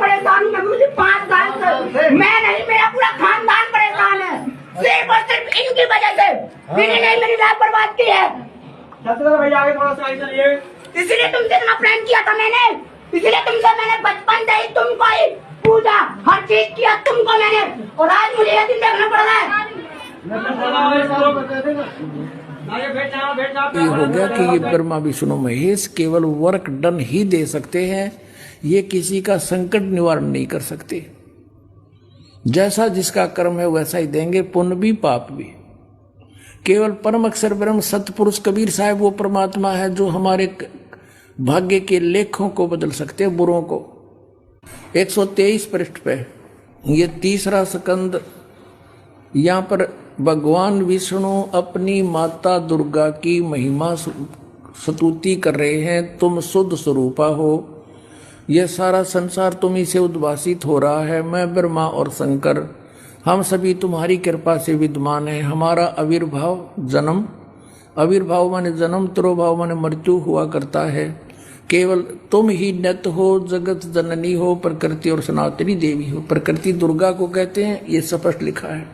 परेशान हूँ मुझे 5 साल से। मैं नहीं, मेरा पूरा खानदान परेशान है, सिर्फ और सिर्फ इनकी वजह से। इन्होंने मेरी लाइफ बर्बाद की है। भैया आगे थोड़ा सा आगे चलिए। इसीलिए तुमसे इतना प्रेम किया था मैंने, इसीलिए तुमसे मैंने बचपन से ही तुमको ही पूजा, हर चीज किया तुमको मैंने, और आज मुझे ये दिन देखना पड़ रहा है। ये हो गया कि ये ब्रह्मा विष्णु महेश केवल वर्क डन ही दे सकते हैं, ये किसी का संकट निवारण नहीं कर सकते। जैसा जिसका कर्म है वैसा ही देंगे, पुण्य भी पाप भी। केवल परम अक्षर ब्रह्म सतपुरुष कबीर साहब वो परमात्मा है जो हमारे भाग्य के लेखों को बदल सकते हैं, बुरों को। 123 पृष्ठ पे ये 3रा स्कंद, यहाँ पर भगवान विष्णु अपनी माता दुर्गा की महिमा स्तुति कर रहे हैं। तुम शुद्ध स्वरूपा हो, यह सारा संसार तुम्ही से उद्भासित हो रहा है। मैं ब्रह्मा और शंकर हम सभी तुम्हारी कृपा से विद्यमान है। हमारा आविर्भाव जन्म, आविर्भाव माने जन्म, तिरोभाव माने मृत्यु हुआ करता है। केवल तुम ही नित्य हो, जगत जननी हो, प्रकृति और सनातनी देवी हो। प्रकृति दुर्गा को कहते हैं, ये स्पष्ट लिखा है।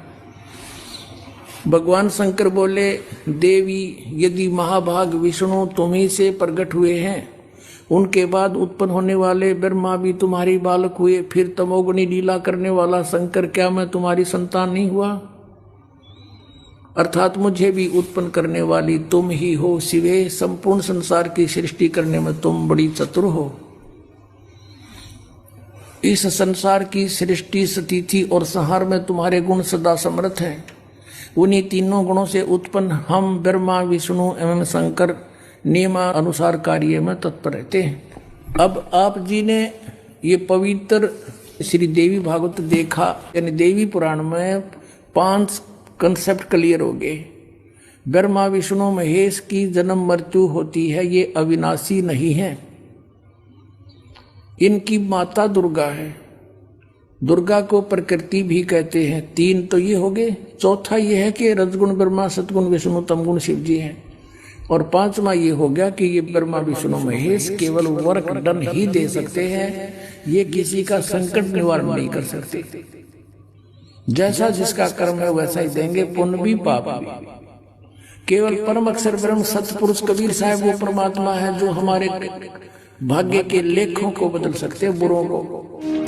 भगवान शंकर बोले, देवी यदि महाभाग विष्णु तुम्ही से प्रकट हुए हैं, उनके बाद उत्पन्न होने वाले ब्रह्मा भी तुम्हारी बालक हुए, फिर तमोगुणी लीला करने वाला शंकर क्या मैं तुम्हारी संतान नहीं हुआ? अर्थात मुझे भी उत्पन्न करने वाली तुम ही हो शिवे। संपूर्ण संसार की सृष्टि करने में तुम बड़ी चतुर हो। इस संसार की सृष्टि, स्थिति और संहार में तुम्हारे गुण सदा समर्थ हैं। उन्हीं तीनों गुणों से उत्पन्न हम ब्रह्मा विष्णु एवं शंकर नियमानुसार कार्य में तत्पर रहते हैं। अब आप जी ने ये पवित्र श्री देवी भागवत देखा, यानी देवी पुराण में 5 कंसेप्ट क्लियर हो गए। ब्रह्मा विष्णु महेश की जन्म मृत्यु होती है, ये अविनाशी नहीं है। इनकी माता दुर्गा है, दुर्गा को प्रकृति भी कहते हैं। 3 तो ये हो गए। चौथा ये है कि रजगुण ब्रह्मा, सतगुण विष्णु, तमगुण शिव जी हैं। और 5वां ये हो गया कि ये ब्रह्मा विष्णु महेश केवल वर्क डन ही दे सकते हैं, ये किसी का संकट निवारण नहीं कर सकते। जैसा जिसका कर्म है वैसा ही देंगे, पुण्य भी पाप भी। केवल परम अक्षर ब्रह्म सतपुरुष कबीर साहब वो परमात्मा है जो हमारे भाग्य के लेखों को बदल सकते हैं, बुरों को।